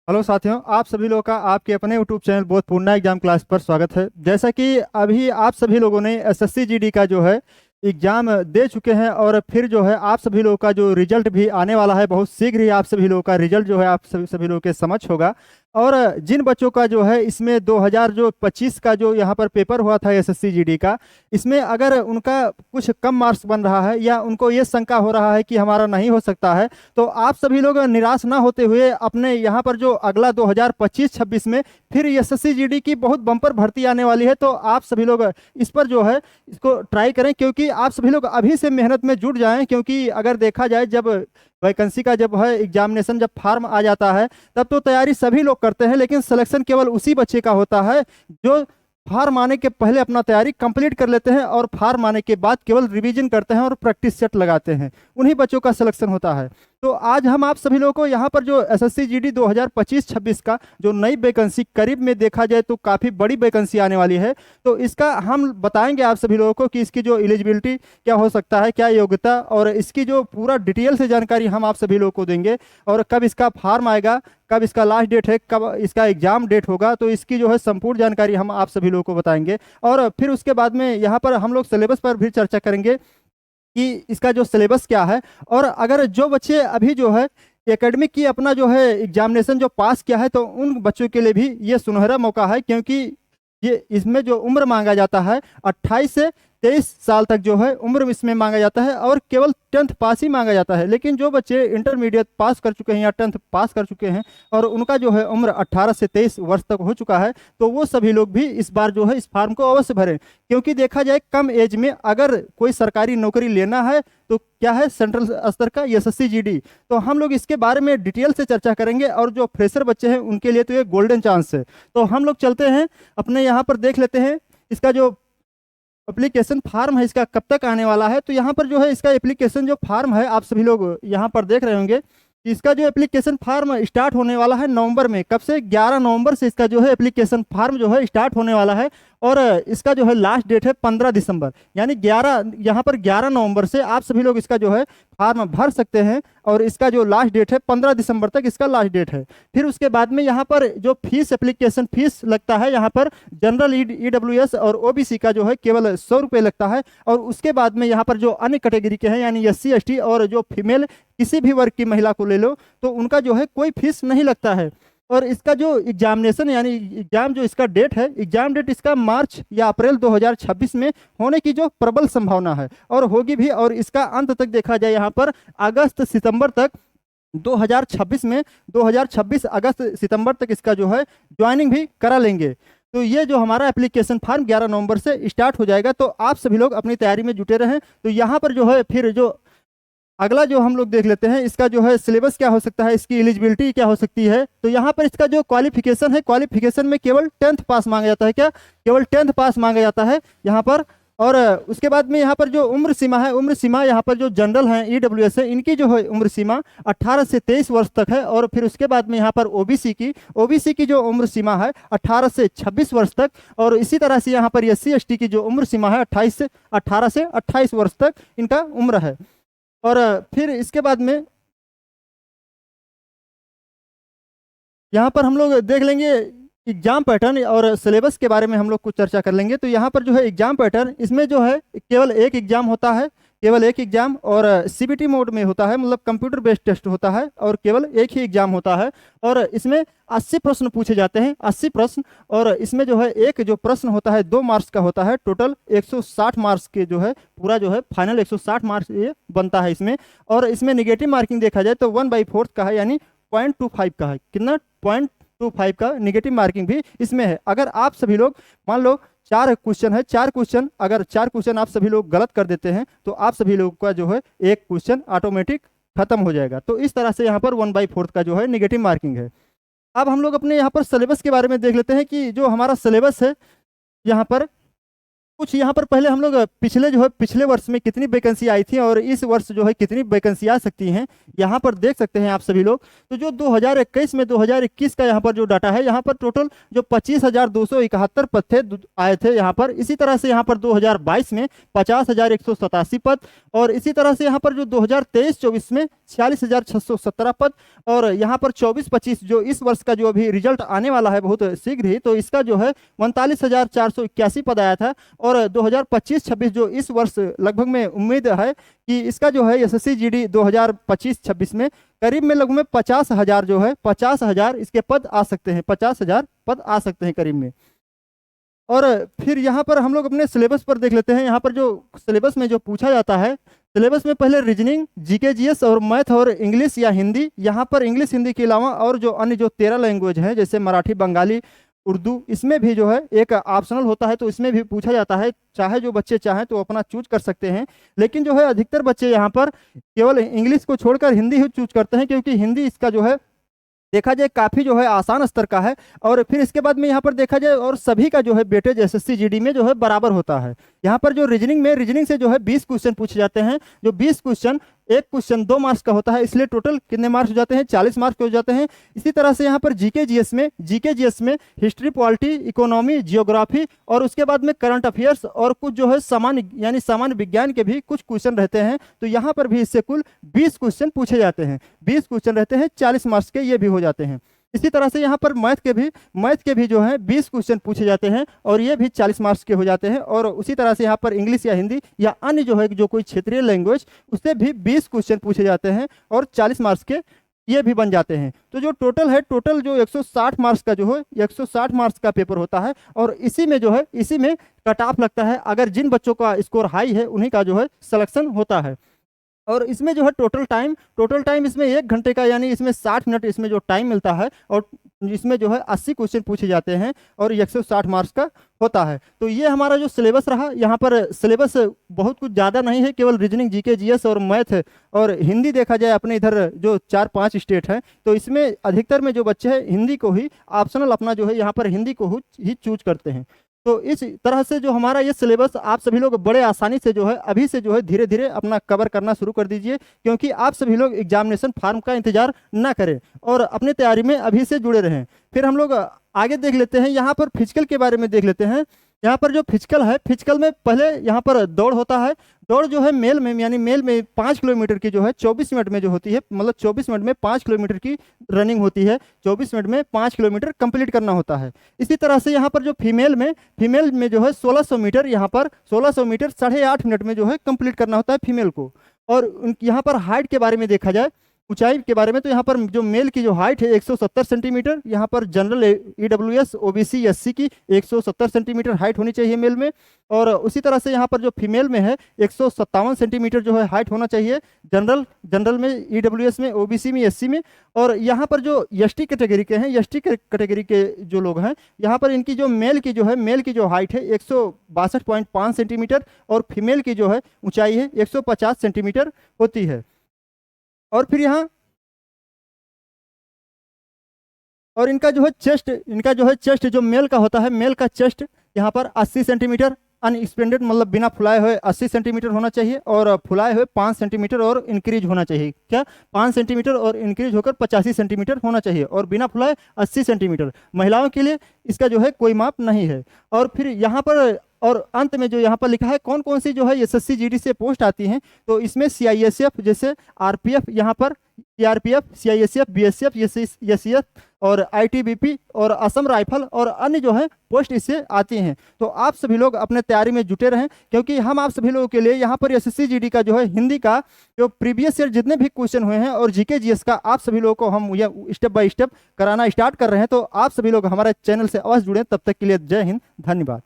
Hello साथियों, आप सभी लोगों का आपके अपने यूट्यूब चैनल बोध पूर्णा एग्जाम क्लास पर स्वागत है। जैसा कि अभी आप सभी लोगों ने एसएससी जीडी का जो है एग्जाम दे चुके हैं और फिर जो है आप सभी लोगों का जो रिजल्ट भी आने वाला है, बहुत शीघ्र ही आप सभी लोगों का रिजल्ट जो है आप सभी सभी लोगों के समक्ष होगा। और जिन बच्चों का जो है इसमें 2025 का जो यहाँ पर पेपर हुआ था एसएससी जीडी का, इसमें अगर उनका कुछ कम मार्क्स बन रहा है या उनको ये शंका हो रहा है कि हमारा नहीं हो सकता है, तो आप सभी लोग निराश ना होते हुए अपने यहाँ पर जो अगला 2025-26 में फिर एसएससी जीडी की बहुत बम्पर भर्ती आने वाली है, तो आप सभी लोग इस पर जो है इसको ट्राई करें, क्योंकि आप सभी लोग अभी से मेहनत में जुट जाएं। क्योंकि अगर देखा जाए, जब वैकेंसी का जब है एग्जामिनेशन जब फार्म आ जाता है, तब तो तैयारी सभी लोग करते हैं, लेकिन सिलेक्शन केवल उसी बच्चे का होता है जो फार्म आने के पहले अपना तैयारी कंप्लीट कर लेते हैं और फार्म आने के बाद केवल रिवीजन करते हैं और प्रैक्टिस सेट लगाते हैं। उन्हीं बच्चों का सिलेक्शन होता है। तो आज हम आप सभी लोगों को यहाँ पर जो एसएससी जीडी 2025-26 का जो नई वैकेंसी करीब में देखा जाए तो काफ़ी बड़ी वैकेंसी आने वाली है, तो इसका हम बताएंगे आप सभी लोगों को कि इसकी जो एलिजिबिलिटी क्या हो सकता है, क्या योग्यता, और इसकी जो पूरा डिटेल से जानकारी हम आप सभी लोगों को देंगे। और कब इसका फार्म आएगा, कब इसका लास्ट डेट है, कब इसका एग्जाम डेट होगा, तो इसकी जो है संपूर्ण जानकारी हम आप सभी लोगों को बताएंगे। और फिर उसके बाद में यहाँ पर हम लोग सिलेबस पर भी चर्चा करेंगे कि इसका जो सिलेबस क्या है। और अगर जो बच्चे अभी जो है एकेडमिक की अपना जो है एग्जामिनेशन जो पास किया है, तो उन बच्चों के लिए भी ये सुनहरा मौका है, क्योंकि ये इसमें जो उम्र मांगा जाता है 28 से 23 साल तक जो है उम्र इसमें मांगा जाता है, और केवल 10th पास ही मांगा जाता है। लेकिन जो बच्चे इंटरमीडिएट पास कर चुके हैं या 10th पास कर चुके हैं और उनका जो है उम्र 18 से 23 वर्ष तक हो चुका है, तो वो सभी लोग भी इस बार जो है इस फार्म को अवश्य भरें। क्योंकि देखा जाए कम एज में अगर कोई सरकारी नौकरी लेना है तो क्या है, सेंट्रल स्तर का एसएससी जीडी। तो हम लोग इसके बारे में डिटेल से चर्चा करेंगे, और जो फ्रेशर बच्चे हैं उनके लिए तो ये गोल्डन चांस है। तो हम लोग चलते हैं अपने यहाँ पर देख लेते हैं इसका जो एप्लीकेशन फार्म है इसका कब तक आने वाला है। तो यहाँ पर जो है इसका एप्लीकेशन जो फार्म है आप सभी लोग यहाँ पर देख रहे होंगे कि इसका जो एप्लीकेशन फार्म स्टार्ट होने वाला है नवंबर में। कब से? 11 नवंबर से इसका जो है एप्लीकेशन फार्म जो है स्टार्ट होने वाला है, और इसका जो है लास्ट डेट है 15 दिसंबर, यानी 11 यहाँ पर 11 नवंबर से आप सभी लोग इसका जो है फार्म भर सकते हैं। और इसका जो लास्ट डेट है 15 दिसंबर तक इसका लास्ट डेट है। फिर उसके बाद में यहाँ पर जो फीस एप्लीकेशन फीस लगता है, यहाँ पर जनरल ईडब्ल्यूएस और ओबीसी का जो है केवल 100 रुपये लगता है। और उसके बाद में यहाँ पर जो अन्य कैटेगरी के हैं, यानी एससी एसटी और जो फीमेल किसी भी वर्ग की महिला को ले लो, तो उनका जो है कोई फीस नहीं लगता है। और इसका जो एग्जामिनेशन यानी एग्जाम जो इसका डेट है, एग्जाम डेट इसका मार्च या अप्रैल 2026 में होने की जो प्रबल संभावना है और होगी भी। और इसका अंत तक देखा जाए यहाँ पर अगस्त सितंबर तक 2026 में 2026 अगस्त सितंबर तक इसका जो है ज्वाइनिंग भी करा लेंगे। तो ये जो हमारा एप्लीकेशन फार्म 11 नवंबर से स्टार्ट हो जाएगा, तो आप सभी लोग अपनी तैयारी में जुटे रहें। तो यहाँ पर जो है फिर जो अगला जो हम लोग देख लेते हैं इसका जो है सिलेबस क्या हो सकता है, इसकी एलिजिबिलिटी क्या हो सकती है। तो यहाँ पर इसका जो क्वालिफिकेशन है, क्वालिफिकेशन में केवल 10th पास मांगा जाता है। क्या? केवल 10th पास मांगा जाता है यहाँ पर। और उसके बाद में यहाँ पर जो उम्र सीमा है, उम्र सीमा यहाँ पर जो जनरल हैं ईडब्ल्यूएस है, इनकी जो है उम्र सीमा 18 से 23 वर्ष तक है। और फिर उसके बाद में यहाँ पर ओबीसी की जो उम्र सीमा है 18 से 26 वर्ष तक। और इसी तरह से यहाँ पर एससी एसटी की जो उम्र सीमा है 18 से 28 वर्ष तक इनका उम्र है। और फिर इसके बाद में यहाँ पर हम लोग देख लेंगे एग्जाम पैटर्न और सिलेबस के बारे में हम लोग कुछ चर्चा कर लेंगे। तो यहाँ पर जो है एग्जाम पैटर्न, इसमें जो है केवल एक एग्जाम होता है, केवल एक एग्जाम, और सीबीटी मोड में होता है, मतलब कंप्यूटर बेस्ड टेस्ट होता है, और केवल एक ही एग्जाम होता है। और इसमें 80 प्रश्न पूछे जाते हैं, 80 प्रश्न। और इसमें जो है एक जो प्रश्न होता है 2 मार्क्स का होता है, टोटल 160 मार्क्स के जो है पूरा जो है फाइनल 160 मार्क्स ये बनता है इसमें। और इसमें निगेटिव मार्किंग देखा जाए तो 1/4 का है, यानी 0.25 का है। कितना? 0.25 का निगेटिव मार्किंग भी इसमें है। अगर आप सभी लोग मान लो 4 क्वेश्चन है, 4 क्वेश्चन, अगर 4 क्वेश्चन आप सभी लोग गलत कर देते हैं तो आप सभी लोगों का जो है एक क्वेश्चन ऑटोमेटिक खत्म हो जाएगा। तो इस तरह से यहाँ पर 1/4 का जो है निगेटिव मार्किंग है। अब हम लोग अपने यहाँ पर सिलेबस के बारे में देख लेते हैं कि जो हमारा सिलेबस है यहाँ पर कुछ यहाँ पर पहले हम लोग पिछले जो है पिछले वर्ष में कितनी वैकेंसी आई थी और इस वर्ष जो है कितनी वैकेंसी आ सकती हैं यहाँ पर देख सकते हैं आप सभी लोग। तो जो 2021 में 2021 का यहाँ पर जो डाटा है, यहाँ पर टोटल जो 25,271 पद थे आए थे यहाँ पर। इसी तरह से यहाँ पर 2022 में 50,187 पद, और इसी तरह से यहाँ पर जो 2023-24 में 46,617 पद, और यहाँ पर 24-25 जो इस वर्ष का जो अभी रिजल्ट आने वाला है बहुत शीघ्र ही, तो इसका जो है 39,481 पद आया था। और 2025-26 जो इस वर्ष लगभग में उम्मीद है कि इसका जो है एसएससी जीडी 2025-26 में करीब में लगभग में 50,000 जो है 50,000 इसके पद आ सकते हैं, 50,000 पद आ सकते हैं करीब में। और फिर यहाँ पर हम लोग अपने सिलेबस पर देख लेते हैं। यहाँ पर जो सिलेबस में जो पूछा जाता है, सिलेबस में पहले रीजनिंग, जीके जीएस और मैथ और इंग्लिश या हिंदी। यहाँ पर इंग्लिश हिंदी के अलावा और जो अन्य जो 13 लैंग्वेज हैं जैसे मराठी, बंगाली, उर्दू, इसमें भी जो है एक ऑप्शनल होता है, तो इसमें भी पूछा जाता है। चाहे जो बच्चे चाहें तो अपना चूज कर सकते हैं, लेकिन जो है अधिकतर बच्चे यहाँ पर केवल इंग्लिश को छोड़कर हिंदी ही चूज करते हैं, क्योंकि हिंदी इसका जो है देखा जाए काफ़ी जो है आसान स्तर का है। और फिर इसके बाद में यहाँ पर देखा जाए और सभी का जो है वेटेज एसएससी जीडी में जो है बराबर होता है। यहाँ पर जो रीजनिंग से जो है 20 क्वेश्चन पूछे जाते हैं, जो 20 क्वेश्चन, एक क्वेश्चन 2 मार्क्स का होता है, इसलिए टोटल कितने मार्क्स हो जाते हैं, 40 मार्क्स के हो जाते हैं। इसी तरह से यहाँ पर जीके जीएस में हिस्ट्री, पॉलिटी, इकोनॉमी, जियोग्राफी और उसके बाद में करंट अफेयर्स और कुछ जो है सामान्य विज्ञान के भी कुछ क्वेश्चन रहते हैं। तो यहाँ पर भी इससे कुल 20 क्वेश्चन पूछे जाते हैं, 20 क्वेश्चन रहते हैं, 40 मार्क्स के ये भी हो जाते हैं। इसी तरह से यहाँ पर मैथ के भी जो है 20 क्वेश्चन पूछे जाते हैं और ये भी 40 मार्क्स के हो जाते हैं। और उसी तरह से यहाँ पर इंग्लिश या हिंदी या अन्य जो है जो कोई क्षेत्रीय लैंग्वेज, उससे भी 20 क्वेश्चन पूछे जाते हैं और 40 मार्क्स के ये भी बन जाते हैं। तो जो टोटल जो 160 मार्क्स का जो है 160 मार्क्स का पेपर होता है, और इसी में कट ऑफ लगता है। अगर जिन बच्चों का स्कोर हाई है उन्हीं का जो है सिलेक्शन होता है। और इसमें जो है टोटल टाइम इसमें 1 घंटे का, यानी इसमें 60 मिनट इसमें जो टाइम मिलता है, और इसमें जो है 80 क्वेश्चन पूछे जाते हैं और 160 मार्क्स का होता है। तो ये हमारा जो सिलेबस रहा, यहाँ पर सिलेबस बहुत कुछ ज़्यादा नहीं है, केवल रीजनिंग, जीके जीएस और मैथ और हिंदी देखा जाए अपने इधर जो 4-5 स्टेट है, तो इसमें अधिकतर में जो बच्चे हैं हिंदी को ही ऑप्शनल अपना जो है यहाँ पर हिंदी को ही चूज करते हैं। तो इस तरह से जो हमारा ये सिलेबस आप सभी लोग बड़े आसानी से जो है अभी से जो है धीरे धीरे अपना कवर करना शुरू कर दीजिए, क्योंकि आप सभी लोग एग्जामिनेशन फॉर्म का इंतजार ना करें और अपने तैयारी में अभी से जुड़े रहें। फिर हम लोग आगे देख लेते हैं, यहाँ पर फिजिकल के बारे में देख लेते हैं। यहाँ पर जो फिजिकल है, फिजिकल में पहले यहाँ पर दौड़ होता है। दौड़ जो है मेल में 5 किलोमीटर की जो है 24 मिनट में जो होती है, मतलब 24 मिनट में 5 किलोमीटर की रनिंग होती है, 24 मिनट में 5 किलोमीटर कंप्लीट करना होता है। इसी तरह से यहाँ पर जो फीमेल में जो है 1600 मीटर, यहाँ पर 1600 मीटर 8.5 मिनट में जो है कंप्लीट करना होता है फीमेल को। और यहाँ पर हाइट के बारे में देखा जाए, ऊंचाई के बारे में, तो यहाँ पर जो मेल की जो हाइट है 170 सेंटीमीटर, यहाँ पर जनरल ईडब्ल्यूएस ओबीसी एससी की 170 सेंटीमीटर हाइट होनी चाहिए मेल में। और उसी तरह से यहाँ पर जो फीमेल में है 157 सेंटीमीटर जो है हाइट होना चाहिए जनरल में, ईडब्ल्यूएस में, ओबीसी में, एससी में। और यहाँ पर जो एसटी कैटेगरी के हैं, एसटी कैटेगरी के जो लोग हैं, यहाँ पर इनकी जो मेल की जो हाइट है 162.5 सेंटीमीटर और फीमेल की जो है ऊंचाई है 150 सेंटीमीटर होती है। और फिर यहाँ और इनका जो है चेस्ट जो मेल का होता है, मेल का चेस्ट यहाँ पर 80 सेंटीमीटर अनएक्सपेंडेड, मतलब बिना फुलाए हुए 80 सेंटीमीटर होना चाहिए, और फुलाए हुए 5 सेंटीमीटर और इंक्रीज होना चाहिए। क्या 5 सेंटीमीटर और इंक्रीज होकर 85 सेंटीमीटर होना चाहिए, और बिना फुलाए 80 सेंटीमीटर। महिलाओं के लिए इसका जो है कोई माप नहीं है। और फिर यहाँ पर और अंत में जो यहाँ पर लिखा है कौन कौन सी जो है एसएससी जीडी से पोस्ट आती हैं, तो इसमें सीआईएसएफ, जैसे आरपीएफ, यहाँ पर सीआरपीएफ, सीआईएसएफ, बीएसएफ, एससीएफ और आईटीबीपी और असम राइफल और अन्य जो है पोस्ट इससे आती हैं। तो आप सभी लोग अपने तैयारी में जुटे रहें, क्योंकि हम आप सभी लोगों के लिए यहाँ पर एसएससी जीडी का जो है हिंदी का जो प्रीवियस ईयर जितने भी क्वेश्चन हुए हैं और जीके जीएस का आप सभी लोगों को हम ये स्टेप बाय स्टेप कराना स्टार्ट कर रहे हैं। तो आप सभी लोग हमारे चैनल से अवश्य जुड़ें। तब तक के लिए जय हिंद, धन्यवाद।